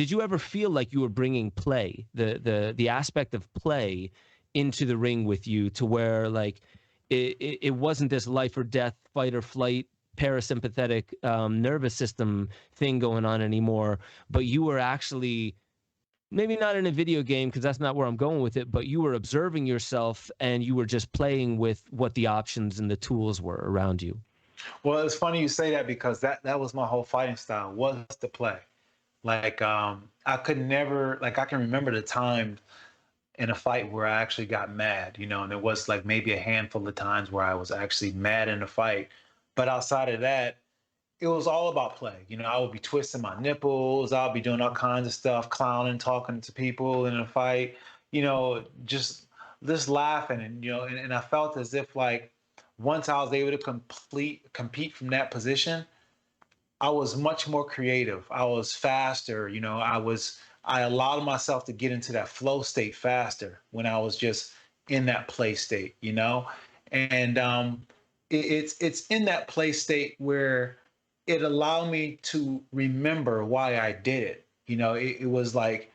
did you ever feel like you were bringing play, the aspect of play into the ring with you, to where like it wasn't this life or death, fight or flight, parasympathetic nervous system thing going on anymore, but you were actually, maybe not in a video game because that's not where I'm going with it, but you were observing yourself and you were just playing with what the options and the tools were around you? Well, it's funny you say that because that was my whole fighting style, was to play. Like I could never, like I can remember the time in a fight where I actually got mad, you know, and there was like maybe a handful of times where I was actually mad in a fight. But outside of that, it was all about play. You know, I would be twisting my nipples, I'll be doing all kinds of stuff, clowning, talking to people in a fight, you know, just laughing. And, you know, and I felt as if like once I was able to compete from that position, I was much more creative. I was faster, you know, I allowed myself to get into that flow state faster when I was just in that play state, you know? And it's in that play state where it allowed me to remember why I did it. You know, it was like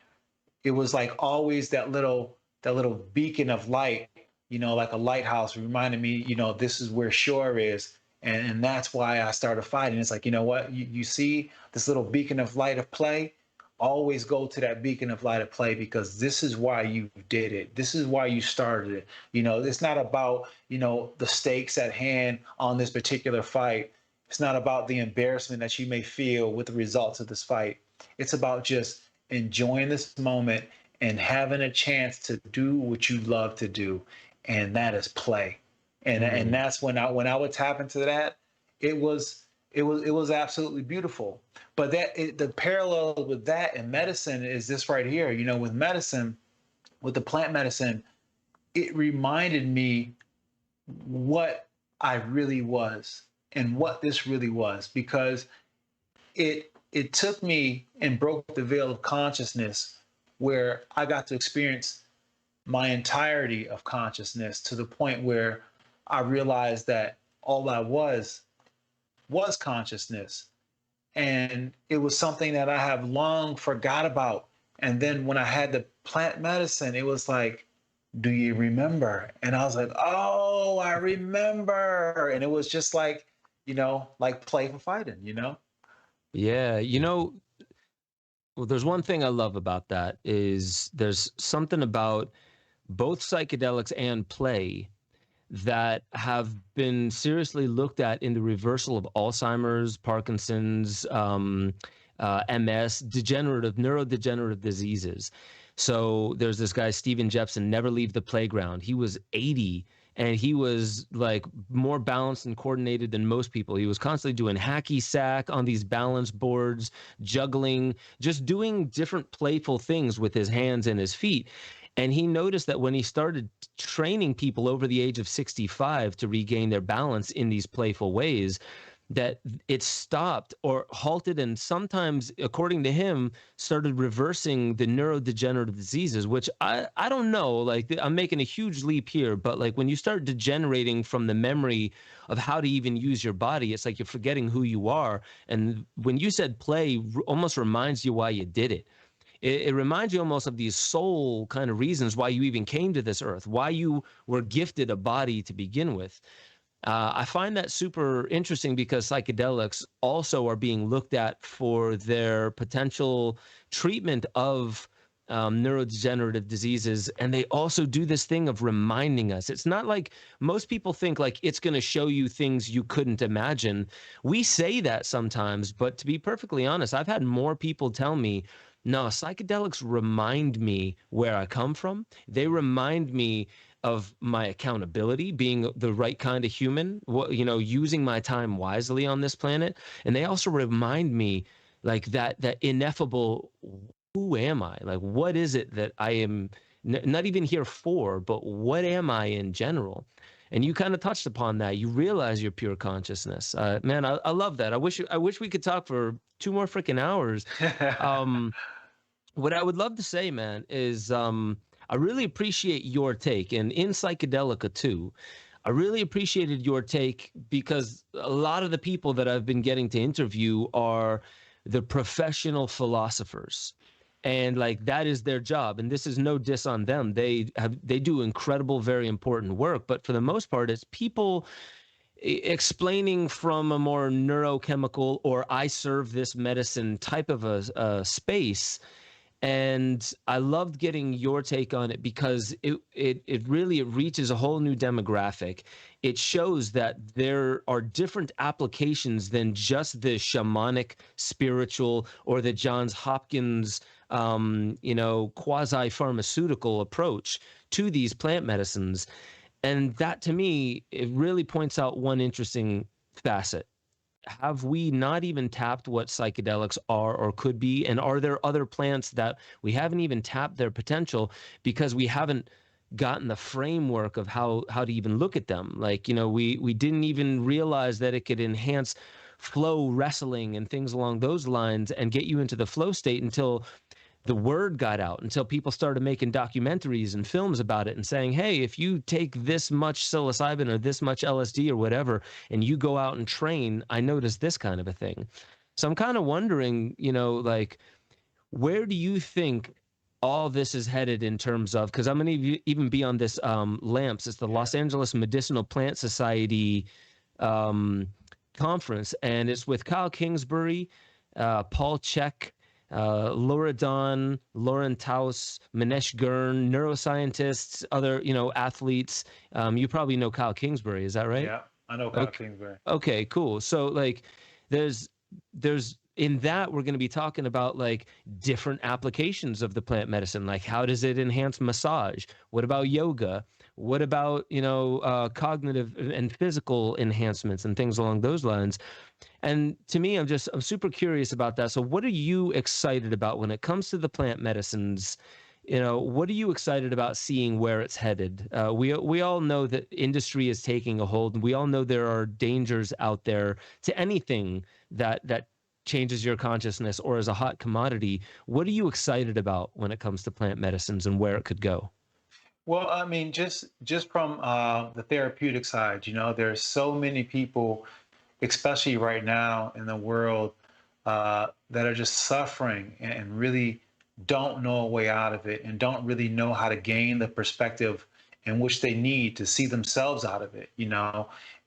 always that little beacon of light, you know, like a lighthouse reminding me, you know, this is where shore is. And that's why I started fighting. It's like, you know what, you see this little beacon of light of play, always go to that beacon of light of play, because this is why you did it. This is why you started it. You know, it's not about, you know, the stakes at hand on this particular fight. It's not about the embarrassment that you may feel with the results of this fight. It's about just enjoying this moment and having a chance to do what you love to do. And that is play. And that's when I would tap into that, it was absolutely beautiful. But the parallel with that and medicine is this right here. You know, with medicine, with the plant medicine, it reminded me what I really was and what this really was, because it took me and broke the veil of consciousness where I got to experience my entirety of consciousness, to the point where I realized that all I was consciousness. And it was something that I have long forgot about. And then when I had the plant medicine, it was like, do you remember? And I was like, oh, I remember. And it was just like, you know, like play for fighting, you know? Yeah. You know, well, there's one thing I love about that is there's something about both psychedelics and play that have been seriously looked at in the reversal of Alzheimer's, Parkinson's, MS, neurodegenerative diseases. So there's this guy, Steven Jepson, never leave the playground. He was 80 and he was like more balanced and coordinated than most people. He was constantly doing hacky sack on these balance boards, juggling, just doing different playful things with his hands and his feet. And he noticed that when he started training people over the age of 65 to regain their balance in these playful ways, that it stopped or halted, and sometimes, according to him, started reversing the neurodegenerative diseases, which I don't know, like I'm making a huge leap here, but like when you start degenerating from the memory of how to even use your body, it's like you're forgetting who you are. And when you said play, almost reminds you why you did it. It reminds you almost of these soul kind of reasons why you even came to this earth, why you were gifted a body to begin with. I find that super interesting because psychedelics also are being looked at for their potential treatment of neurodegenerative diseases. And they also do this thing of reminding us. It's not like most people think like it's going to show you things you couldn't imagine. We say that sometimes, but to be perfectly honest, I've had more people tell me, no, psychedelics remind me where I come from. They remind me of my accountability, being the right kind of human, you know, using my time wisely on this planet. And they also remind me like that ineffable, who am I? Like, what is it that I am not even here for, but what am I in general? And you kind of touched upon that. You realize your pure consciousness. Man, I love that. I wish we could talk for 2 more freaking hours. What I would love to say, man, is I really appreciate your take, and in Psychedelica too. I really appreciated your take because a lot of the people that I've been getting to interview are the professional philosophers. And like that is their job, and this is no diss on them. They do incredible, very important work, but for the most part it's people explaining from a more neurochemical or I serve this medicine type of a space. And I loved getting your take on it because it really, it reaches a whole new demographic. It shows that there are different applications than just the shamanic, spiritual, or the Johns Hopkins, quasi-pharmaceutical approach to these plant medicines. And that, to me, it really points out one interesting facet. Have we not even tapped what psychedelics are or could be? And are there other plants that we haven't even tapped their potential because we haven't gotten the framework of how to even look at them? Like, we didn't even realize that it could enhance flow wrestling and things along those lines and get you into the flow state until the word got out, until people started making documentaries and films about it and saying, hey, if you take this much psilocybin or this much LSD or whatever, and you go out and train, I noticed this kind of a thing. So I'm kind of wondering, like, where do you think all this is headed in terms of, because I'm going to even be on this LAMPS, it's the Los Angeles Medicinal Plant Society conference, and it's with Kyle Kingsbury, Paul Chek, Laura Don, Lauren Taus, Manesh Gurn, neuroscientists, other, athletes. You probably know Kyle Kingsbury, is that right? Yeah, I know Kyle Kingsbury. Okay, cool. So like there's in that we're going to be talking about like different applications of the plant medicine. Like how does it enhance massage? What about yoga? What about, cognitive and physical enhancements and things along those lines? And to me, I'm super curious about that. So what are you excited about when it comes to the plant medicines? What are you excited about seeing where it's headed? We all know that industry is taking a hold, and we all know there are dangers out there to anything that changes your consciousness or is a hot commodity. What are you excited about when it comes to plant medicines and where it could go? Well, I mean, just from the therapeutic side, there's so many people, especially right now in the world, that are just suffering and really don't know a way out of it and don't really know how to gain the perspective in which they need to see themselves out of it,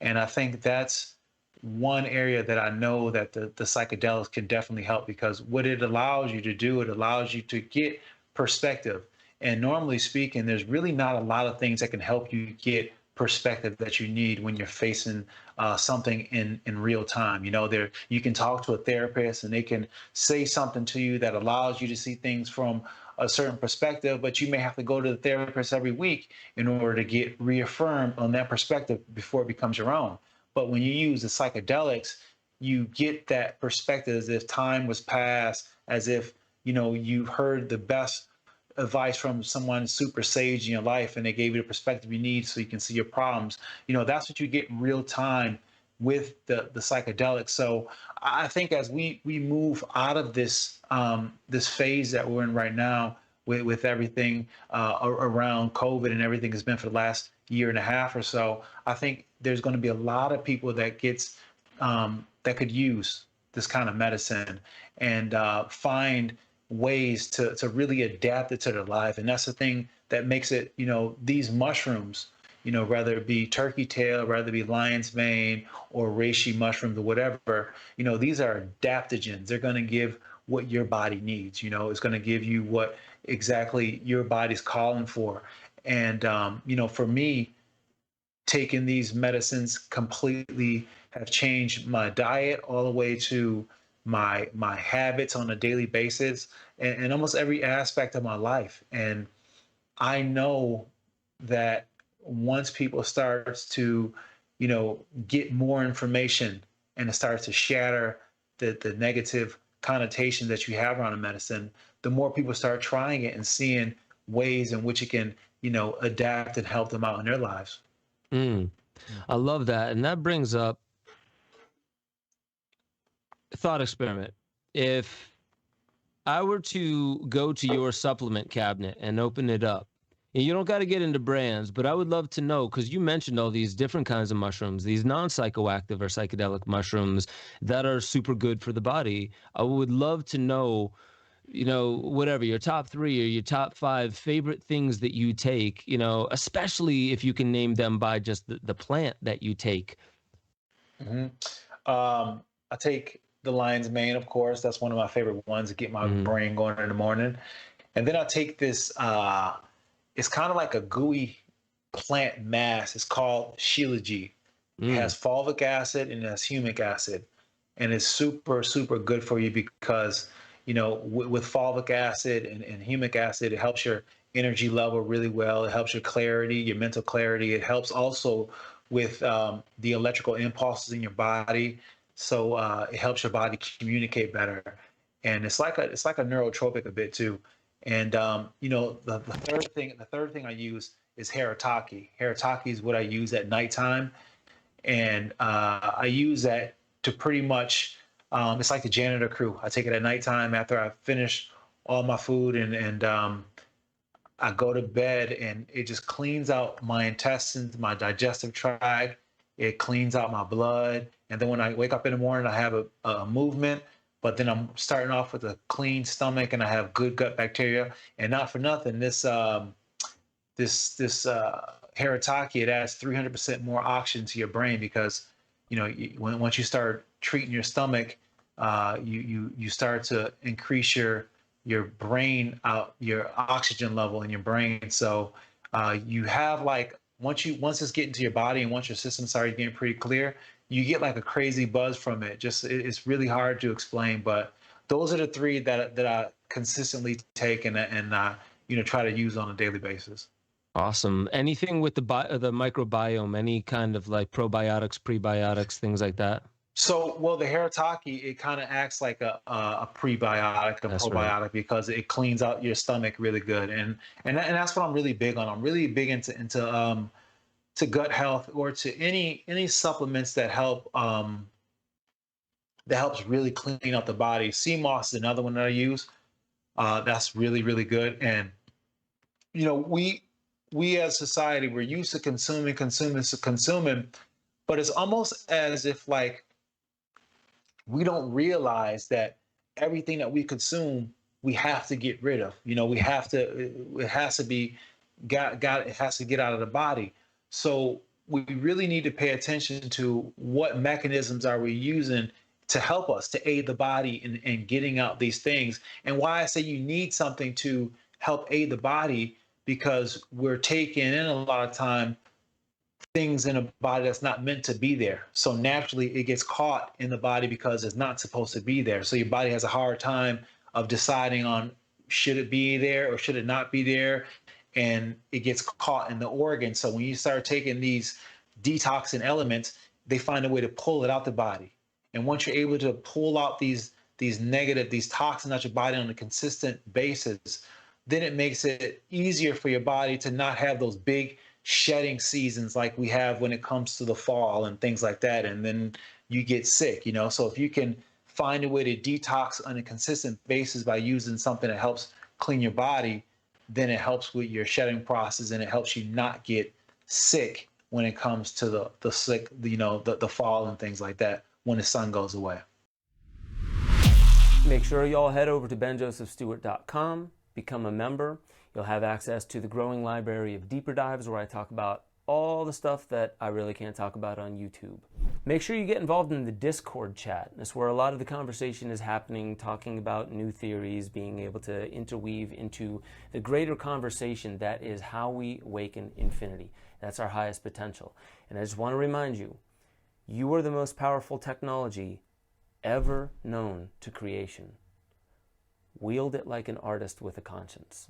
And I think that's one area that I know that the psychedelics can definitely help, because what it allows you to do, it allows you to get perspective. And normally speaking, there's really not a lot of things that can help you get perspective that you need when you're facing something in real time. You can talk to a therapist and they can say something to you that allows you to see things from a certain perspective, but you may have to go to the therapist every week in order to get reaffirmed on that perspective before it becomes your own. But when you use the psychedelics, you get that perspective as if time was passed, as if, you've heard the best advice from someone super sage in your life and they gave you the perspective you need so you can see your problems. That's what you get in real time with the psychedelics. So I think as we move out of this this phase that we're in right now with everything around COVID and everything has been for the last year and a half or so, I think there's going to be a lot of people that that could use this kind of medicine and find ways to really adapt it to their life. And that's the thing that makes it, these mushrooms, whether it be turkey tail, whether it be lion's mane or reishi mushrooms or whatever, these are adaptogens. They're going to give what your body needs. It's going to give you what exactly your body's calling for. And, for me, taking these medicines completely have changed my diet all the way to my habits on a daily basis and almost every aspect of my life. And I know that once people starts to, get more information and it starts to shatter the negative connotation that you have around a medicine, the more people start trying it and seeing ways in which it can, adapt and help them out in their lives. I love that. And that brings up thought experiment. If I were to go to your supplement cabinet and open it up, and you don't got to get into brands, but I would love to know, because you mentioned all these different kinds of mushrooms, these non-psychoactive or psychedelic mushrooms that are super good for the body. I would love to know whatever, your top 3 or your top 5 favorite things that you take, especially if you can name them by just the plant that you take. Mm-hmm. I take the lion's mane, of course. That's one of my favorite ones to get my brain going in the morning. And then I take this, it's kind of like a gooey plant mass. It's called Shilajit. It has fulvic acid and it has humic acid. And it's super, super good for you because, with fulvic acid and humic acid, it helps your energy level really well. It helps your clarity, your mental clarity. It helps also with the electrical impulses in your body. So it helps your body communicate better. And it's like a neurotropic a bit too. And the third thing I use is Haritaki. Haritaki is what I use at nighttime, and I use that to pretty much. It's like the janitor crew. I take it at nighttime after I finish all my food, and I go to bed, and it just cleans out my intestines, my digestive tract. It cleans out my blood, and then when I wake up in the morning, I have a movement. But then I'm starting off with a clean stomach, and I have good gut bacteria. And not for nothing, this Haritaki, it adds 300% more oxygen to your brain because, once you start treating your stomach, you start to increase your brain your oxygen level in your brain. So you have once it's getting to your body and once your system starts getting pretty clear, you get like a crazy buzz from it. It's really hard to explain, but those are the 3 that I consistently take and try to use on a daily basis. Awesome. Anything with the microbiome, any kind of like probiotics, prebiotics, things like that? So, well, the Haritaki, it kind of acts like a prebiotic, probiotic, right, because it cleans out your stomach really good, and that's what I'm really big on. I'm really big into to gut health or to any supplements that helps really clean up the body. Sea moss is another one that I use. That's really, really good. And we as society, we're used to consuming, but it's almost as if we don't realize that everything that we consume, we have to get rid of. It has to get out of the body. So we really need to pay attention to what mechanisms are we using to help us, to aid the body in getting out these things. And why I say you need something to help aid the body, because we're taking in a lot of time things in a body that's not meant to be there. So naturally it gets caught in the body because it's not supposed to be there. So your body has a hard time of deciding on should it be there or should it not be there. And it gets caught in the organ. So when you start taking these detoxing elements, they find a way to pull it out the body. And once you're able to pull out these toxins out your body on a consistent basis, then it makes it easier for your body to not have those big shedding seasons like we have when it comes to the fall and things like that. And then you get sick, So if you can find a way to detox on a consistent basis by using something that helps clean your body, then it helps with your shedding process and it helps you not get sick when it comes to the sick, the fall and things like that when the sun goes away. Make sure y'all head over to benjosephstewart.com, become a member. You'll have access to the growing library of deeper dives where I talk about all the stuff that I really can't talk about on YouTube. Make sure you get involved in the Discord chat. That's where a lot of the conversation is happening, talking about new theories, being able to interweave into the greater conversation that is how we awaken infinity. That's our highest potential. And I just want to remind you, you are the most powerful technology ever known to creation. Wield it like an artist with a conscience.